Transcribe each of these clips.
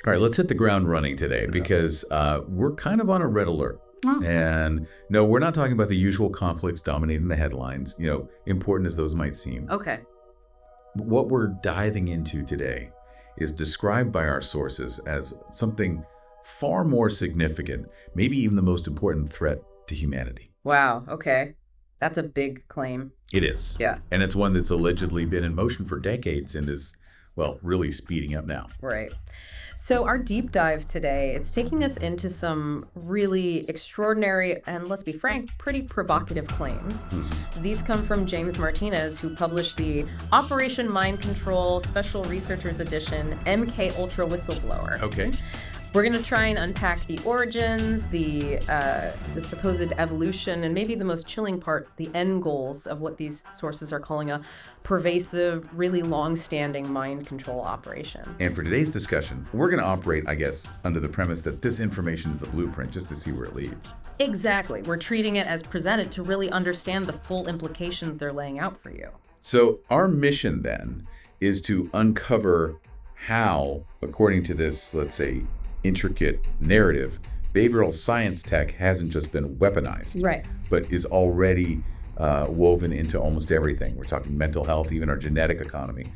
All right, let's hit the ground running today because we're kind of on a red alert. Oh. And no, we're not talking about the usual conflicts dominating the headlines, important as those might seem. Okay. What we're diving into today is described by our sources as something far more significant, maybe even the most important threat to humanity. Wow. Okay. That's a big claim. It is. Yeah. And it's one that's allegedly been in motion for decades and is, well, really speeding up now. Right. So our deep dive today, it's taking us into some really extraordinary and, let's be frank, pretty provocative claims. Mm-hmm. These come from James Martinez, who published the Operation Mind Control Special Researchers Edition MK Ultra Whistleblower. Okay. We're going to try and unpack the origins, the supposed evolution, and maybe the most chilling part, the end goals of what these sources are calling a pervasive, really long-standing mind control operation. And for today's discussion, we're going to operate, I guess, under the premise that this information is the blueprint, just to see where it leads. Exactly. We're treating it as presented to really understand the full implications they're laying out for you. So our mission then is to uncover how, according to this, let's say, intricate narrative, behavioral science tech hasn't just been weaponized, Right. but is already woven into almost everything. We're talking mental health, even our genetic economy.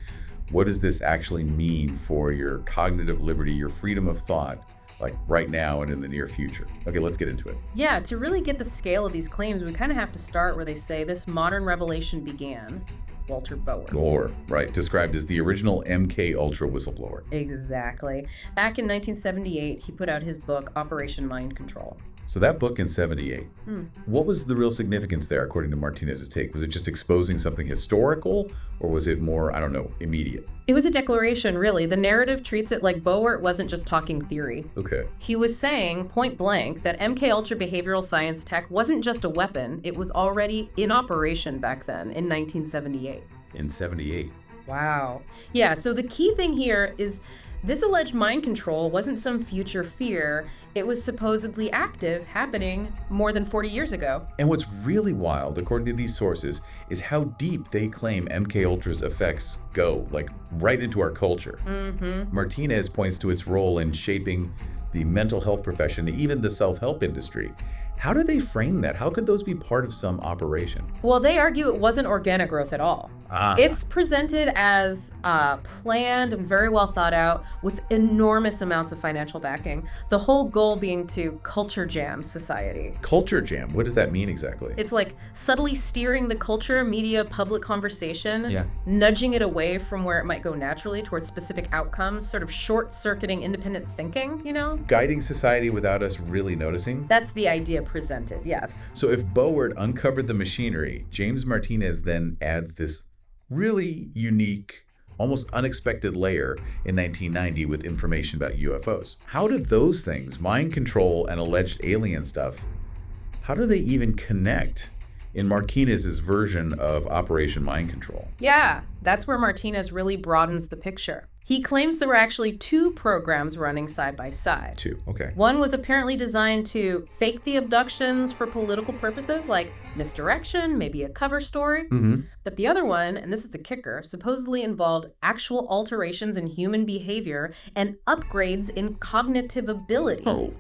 What does this actually mean for your cognitive liberty, your freedom of thought, like right now and in the near future? Okay, let's get into it. Yeah, to really get the scale of these claims, we kind of have to start where they say this modern revelation began. Walter Bower. Or, right, described as the original MK Ultra whistleblower. Exactly. Back in 1978, he put out his book, Operation Mind Control. So that book in 78, what was the real significance there, according to Martinez's take? Was it just exposing something historical, or was it more, I don't know, immediate? It was a declaration, really. The narrative treats it like Bower wasn't just talking theory. Okay. He was saying, point blank, that MK Ultra behavioral science tech wasn't just a weapon, it was already in operation back then, in 1978. In 78. Wow. Yeah, so the key thing here is this alleged mind control wasn't some future fear. It was supposedly active, happening more than 40 years ago. And what's really wild, according to these sources, is how deep they claim MK Ultra's effects go, like right into our culture. Mm-hmm. Martinez points to its role in shaping the mental health profession, even the self-help industry. How do they frame that? How could those be part of some operation? Well, they argue it wasn't organic growth at all. It's presented as planned and very well thought out with enormous amounts of financial backing. The whole goal being to culture jam society. Culture jam? What does that mean exactly? It's like subtly steering the culture, media, public conversation, Yeah. nudging it away from where it might go naturally towards specific outcomes, sort of short-circuiting independent thinking, Guiding society without us really noticing? That's the idea presented, yes. So if Bower uncovered the machinery, James Martinez then adds this really unique, almost unexpected layer in 1990 with information about UFOs. How do those things, mind control and alleged alien stuff, how do they even connect in Martinez's version of Operation Mind Control? Yeah, that's where Martinez really broadens the picture. He claims there were actually two programs running side by side. Two, okay. One was apparently designed to fake the abductions for political purposes, like misdirection, maybe a cover story. Mm-hmm. But the other one, and this is the kicker, supposedly involved actual alterations in human behavior and upgrades in cognitive ability. Oh.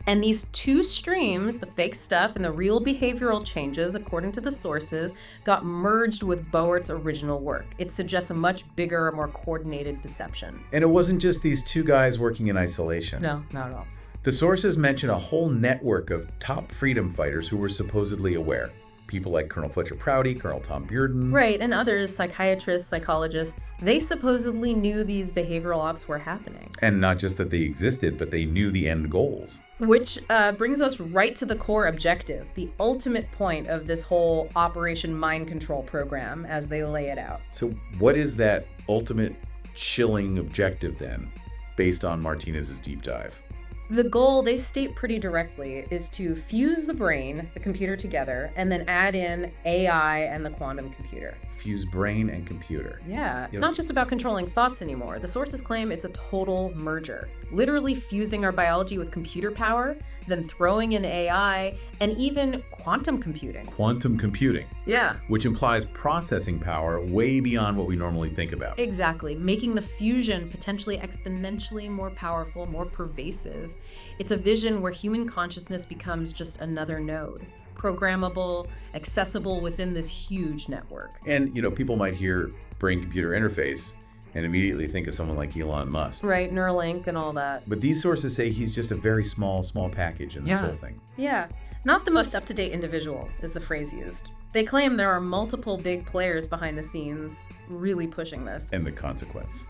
And these two streams, the fake stuff and the real behavioral changes, according to the sources, got merged with Bowert's original work. It suggests a much bigger, more coordinated deception. And it wasn't just these two guys working in isolation. No, not at all. The sources mention a whole network of top freedom fighters who were supposedly aware. People like Colonel Fletcher Prouty, Colonel Tom Bearden. Right, and others, psychiatrists, psychologists, they supposedly knew these behavioral ops were happening. And not just that they existed, but they knew the end goals. Which brings us right to the core objective, the ultimate point of this whole Operation Mind Control program as they lay it out. So what is that ultimate chilling objective then, based on Martinez's deep dive? The goal, they state pretty directly, is to fuse the brain, the computer together, and then add in AI and the quantum computer. fuse brain and computer. Yeah, it's not just about controlling thoughts anymore. The sources claim it's a total merger, literally fusing our biology with computer power, then throwing in AI, and even quantum computing. Quantum computing. Yeah. Which implies processing power way beyond what we normally think about. Exactly, making the fusion potentially exponentially more powerful, more pervasive. It's a vision where human consciousness becomes just another node, programmable, accessible within this huge network. And, people might hear brain-computer interface and immediately think of someone like Elon Musk. Right, Neuralink and all that. But these sources say he's just a very small package in this whole thing. Yeah. Not the most up-to-date individual is the phrase used. They claim there are multiple big players behind the scenes really pushing this. And the consequence.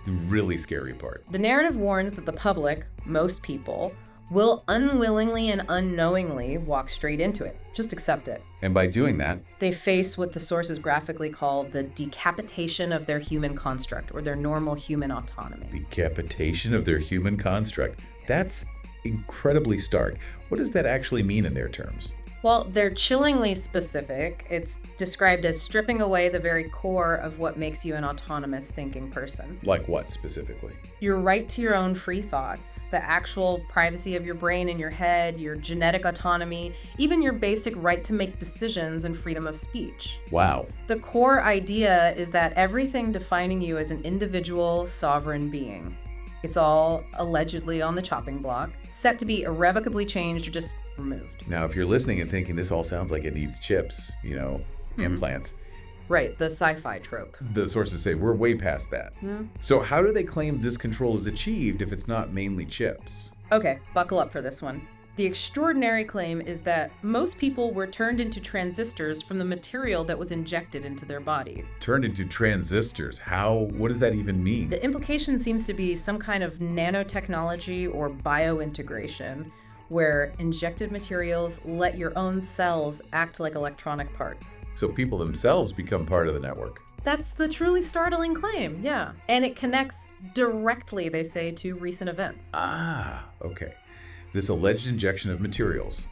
The really scary part. The narrative warns that the public, most people, will unwillingly and unknowingly walk straight into it. Just accept it. And by doing that, they face what the sources graphically call the decapitation of their human construct, or their normal human autonomy. Decapitation of their human construct. That's incredibly stark. What does that actually mean in their terms? Well, they're chillingly specific. It's described as stripping away the very core of what makes you an autonomous thinking person. Like what specifically? Your right to your own free thoughts, the actual privacy of your brain and your head, your genetic autonomy, even your basic right to make decisions and freedom of speech. Wow. The core idea is that everything defining you as an individual, sovereign being. It's all allegedly on the chopping block, set to be irrevocably changed or just removed. Now, if you're listening and thinking this all sounds like it needs chips, implants. Right, the sci-fi trope. The sources say we're way past that. So how do they claim this control is achieved if it's not mainly chips? Okay, buckle up for this one. The extraordinary claim is that most people were turned into transistors from the material that was injected into their body. Turned into transistors? How? What does that even mean? The implication seems to be some kind of nanotechnology or biointegration, where injected materials let your own cells act like electronic parts. So people themselves become part of the network. That's the truly startling claim, yeah. And it connects directly, they say, to recent events. Ah, okay. This alleged injection of materials.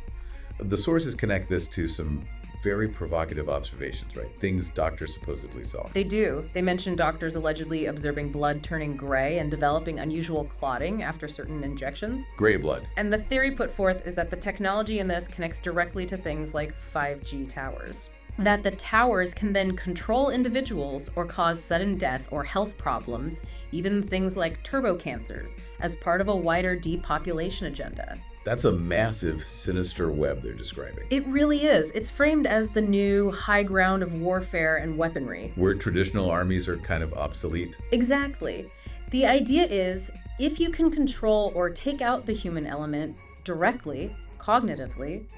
The sources connect this to some very provocative observations, right? Things doctors supposedly saw. They do. They mention doctors allegedly observing blood turning gray and developing unusual clotting after certain injections. Gray blood. And the theory put forth is that the technology in this connects directly to things like 5G towers. That the towers can then control individuals or cause sudden death or health problems, even things like turbo cancers, as part of a wider depopulation agenda. That's a massive, sinister web they're describing. It really is. It's framed as the new high ground of warfare and weaponry. Where traditional armies are kind of obsolete. Exactly. The idea is, if you can control or take out the human element directly, cognitively,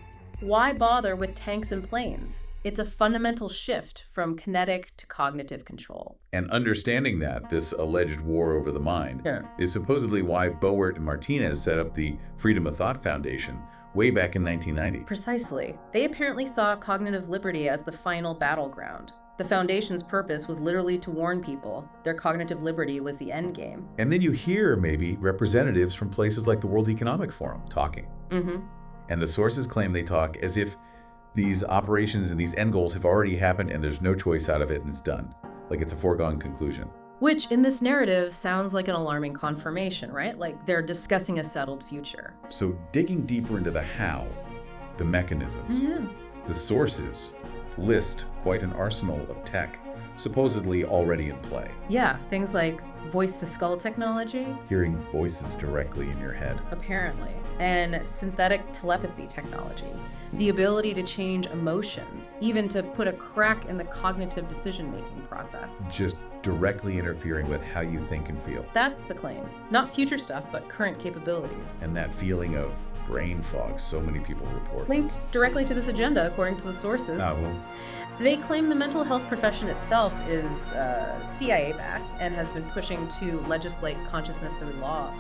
why bother with tanks and planes? It's a fundamental shift from kinetic to cognitive control. And understanding that, this alleged war over the mind, is supposedly why Boert and Martinez set up the Freedom of Thought Foundation way back in 1990. Precisely. They apparently saw cognitive liberty as the final battleground. The Foundation's purpose was literally to warn people their cognitive liberty was the end game. And then you hear, maybe, representatives from places like the World Economic Forum talking. And the sources claim they talk as if these operations and these end goals have already happened and there's no choice out of it and it's done. Like it's a foregone conclusion. Which, in this narrative, sounds like an alarming confirmation, right? Like they're discussing a settled future. So digging deeper into the how, the mechanisms, the sources list quite an arsenal of tech supposedly already in play. Yeah, things like voice-to-skull technology. Hearing voices directly in your head. Apparently. And synthetic telepathy technology. The ability to change emotions, even to put a crack in the cognitive decision-making process. Just directly interfering with how you think and feel. That's the claim. Not future stuff, but current capabilities. And that feeling of brain fog so many people report. Linked directly to this agenda, according to the sources. They claim the mental health profession itself is CIA-backed and has been pushing to legislate consciousness through law,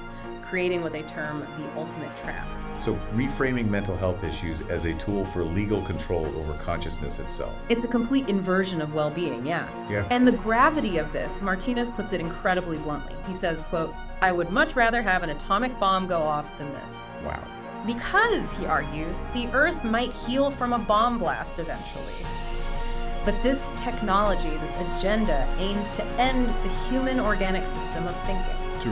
creating what they term the ultimate trap. So reframing mental health issues as a tool for legal control over consciousness itself. It's a complete inversion of well-being, yeah. And the gravity of this, Martinez puts it incredibly bluntly. He says, quote, "I would much rather have an atomic bomb go off than this." Wow. Because, he argues, the Earth might heal from a bomb blast eventually. But this technology, this agenda, aims to end the human organic system of thinking. To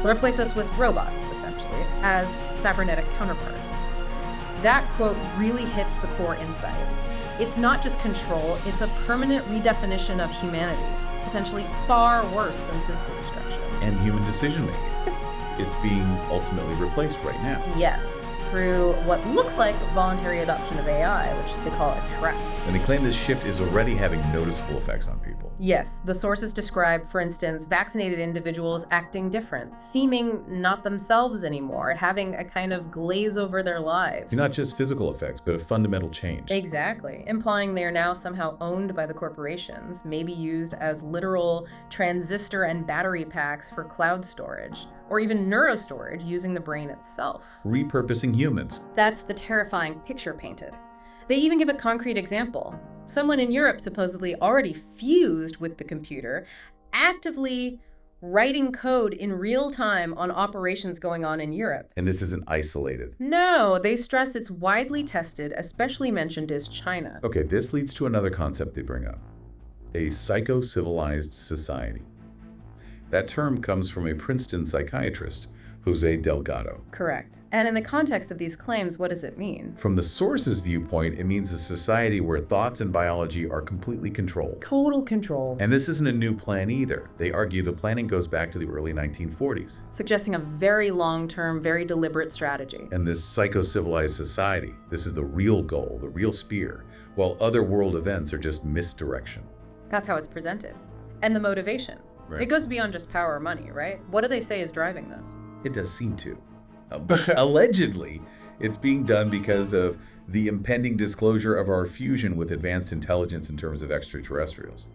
Replace us with robots, essentially, as cybernetic counterparts. That quote really hits the core insight. It's not just control, it's a permanent redefinition of humanity, potentially far worse than physical destruction. And human decision-making. It's being ultimately replaced right now. Yes, through what looks like voluntary adoption of AI, which they call a trap. And they claim this shift is already having noticeable effects on people. Yes, the sources describe, for instance, vaccinated individuals acting different, seeming not themselves anymore, having a kind of glaze over their lives. It's not just physical effects, but a fundamental change. Exactly, implying they are now somehow owned by the corporations, maybe used as literal transistor and battery packs for cloud storage, or even neurostorage using the brain itself. Repurposing humans. That's the terrifying picture painted. They even give a concrete example. Someone in Europe supposedly already fused with the computer, actively writing code in real time on operations going on in Europe. And this isn't isolated. No, they stress it's widely tested, especially mentioned is China. Okay, this leads to another concept they bring up. A psycho-civilized society. That term comes from a Princeton psychiatrist, Jose Delgado. Correct. And in the context of these claims, what does it mean? From the source's viewpoint, it means a society where thoughts and biology are completely controlled. Total control. And this isn't a new plan either. They argue the planning goes back to the early 1940s. Suggesting a very long-term, very deliberate strategy. And this psycho-civilized society, this is the real goal, the real spear, while other world events are just misdirection. That's how it's presented. And the motivation. Right. It goes beyond just power or money, right? What do they say is driving this? It does seem to. Allegedly, it's being done because of the impending disclosure of our fusion with advanced intelligence in terms of extraterrestrials.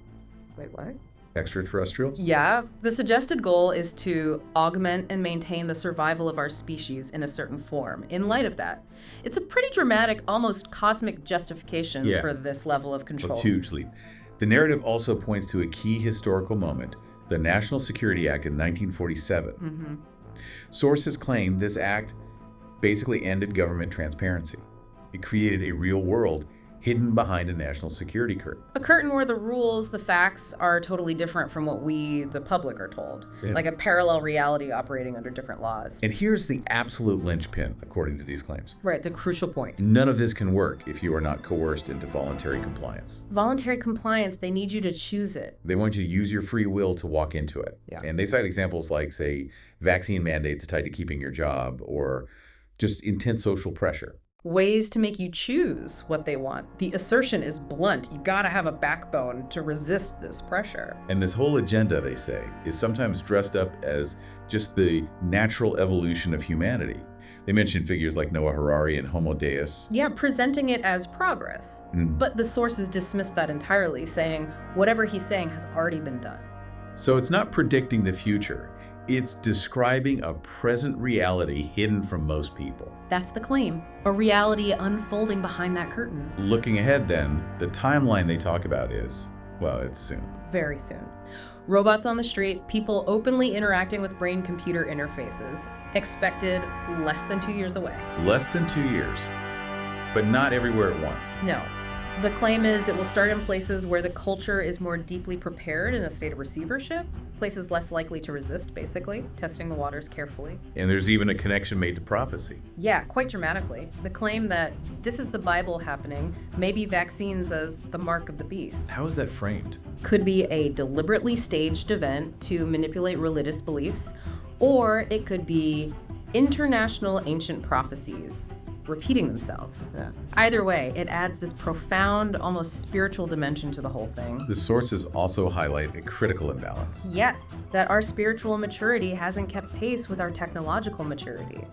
Wait, what? Extraterrestrials? Yeah, the suggested goal is to augment and maintain the survival of our species in a certain form. In light of that, it's a pretty dramatic, almost cosmic justification for this level of control. A huge leap. The narrative also points to a key historical moment, the National Security Act in 1947. Sources claim this act basically ended government transparency. It created a real world hidden behind a national security curtain. A curtain where the rules, the facts are totally different from what we, the public, are told. Like a parallel reality operating under different laws. And here's the absolute linchpin, according to these claims. Right, the crucial point. None of this can work if you are not coerced into voluntary compliance. Voluntary compliance, they need you to choose it. They want you to use your free will to walk into it. Yeah. And they cite examples like, say, vaccine mandates tied to keeping your job, or just intense social pressure. Ways to make you choose what they want. The assertion is blunt. You gotta have a backbone to resist this pressure. And this whole agenda, they say, is sometimes dressed up as just the natural evolution of humanity. They mention figures like Noah Harari and Homo Deus. Yeah, presenting it as progress. But the sources dismiss that entirely, saying whatever he's saying has already been done. So it's not predicting the future. It's describing a present reality hidden from most people. That's the claim. A reality unfolding behind that curtain. Looking ahead then, the timeline they talk about is, well, it's soon. Very soon. Robots on the street, people openly interacting with brain-computer interfaces. Expected less than 2 years away. Less than 2 years, but not everywhere at once. No. The claim is it will start in places where the culture is more deeply prepared in a state of receivership, places less likely to resist, basically, testing the waters carefully. And there's even a connection made to prophecy. Yeah, quite dramatically. The claim that this is the Bible happening, maybe vaccines as the mark of the beast. How is that framed? Could be a deliberately staged event to manipulate religious beliefs, or it could be international ancient prophecies repeating themselves. Yeah. Either way, it adds this profound, almost spiritual dimension to the whole thing. The sources also highlight a critical imbalance. Yes, that our spiritual maturity hasn't kept pace with our technological maturity.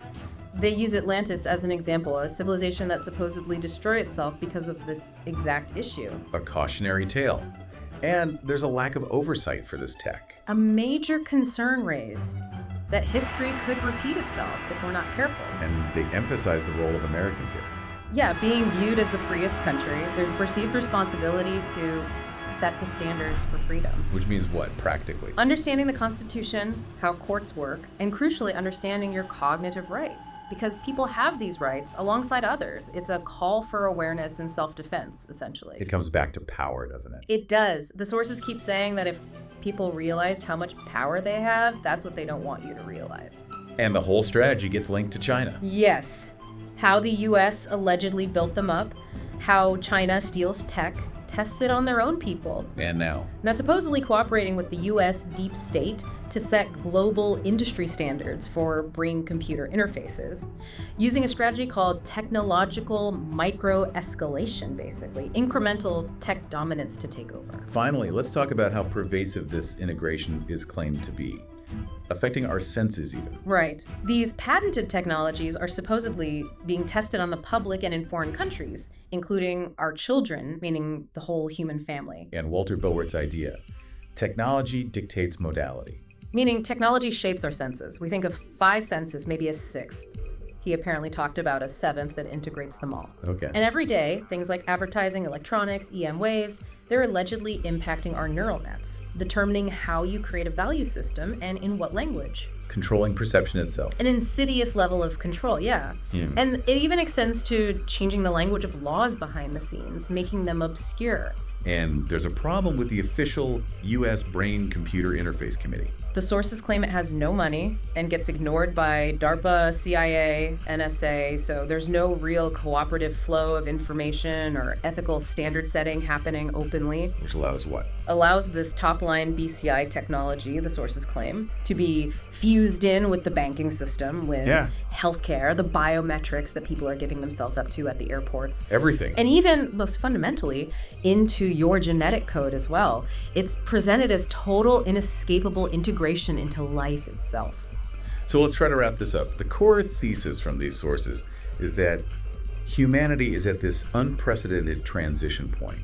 They use Atlantis as an example, a civilization that supposedly destroyed itself because of this exact issue. A cautionary tale. And there's a lack of oversight for this tech. A major concern raised that history could repeat itself if we're not careful. And they emphasize the role of Americans here. Yeah, being viewed as the freest country, there's perceived responsibility to set the standards for freedom. Which means what, practically? Understanding the Constitution, how courts work, and crucially understanding your cognitive rights. Because people have these rights alongside others. It's a call for awareness and self-defense, essentially. It comes back to power, doesn't it? It does. The sources keep saying that if people realized how much power they have, that's what they don't want you to realize. And the whole strategy gets linked to China. Yes. How the US allegedly built them up, how China steals tech, tests it on their own people. And now? Now, supposedly cooperating with the US deep state to set global industry standards for brain computer interfaces, using a strategy called technological micro-escalation, basically, incremental tech dominance to take over. Finally, let's talk about how pervasive this integration is claimed to be, affecting our senses even. Right. These patented technologies are supposedly being tested on the public and in foreign countries, including our children, meaning the whole human family. And Walter Bowert's idea, technology dictates modality. Meaning technology shapes our senses. We think of 5 senses, maybe a 6th. He apparently talked about a 7th that integrates them all. Okay. And every day, things like advertising, electronics, EM waves, they're allegedly impacting our neural nets, determining how you create a value system and in what language. Controlling perception itself. An insidious level of control, yeah. And it even extends to changing the language of laws behind the scenes, making them obscure. And there's a problem with the official U.S. Brain Computer Interface Committee. The sources claim it has no money and gets ignored by DARPA, CIA, NSA, so there's no real cooperative flow of information or ethical standard setting happening openly. Which allows what? Allows this top-line BCI technology, the sources claim, to be fused in with the banking system, with healthcare, the biometrics that people are giving themselves up to at the airports. Everything. And even, most fundamentally, into your genetic code as well. It's presented as total, inescapable integration into life itself. So let's try to wrap this up. The core thesis from these sources is that humanity is at this unprecedented transition point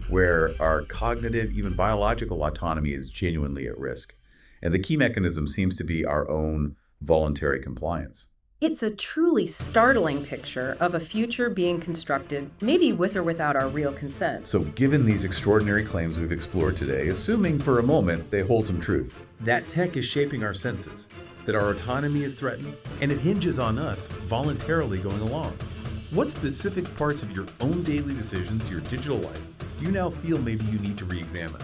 where our cognitive, even biological autonomy is genuinely at risk. And the key mechanism seems to be our own voluntary compliance. It's a truly startling picture of a future being constructed, maybe with or without our real consent. So given these extraordinary claims we've explored today, assuming for a moment they hold some truth, that tech is shaping our senses, that our autonomy is threatened, and it hinges on us voluntarily going along. What specific parts of your own daily decisions, your digital life, do you now feel maybe you need to re-examine?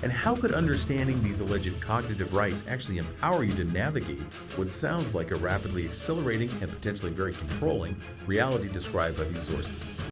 And how could understanding these alleged cognitive rights actually empower you to navigate what sounds like a rapidly accelerating and potentially very controlling reality described by these sources?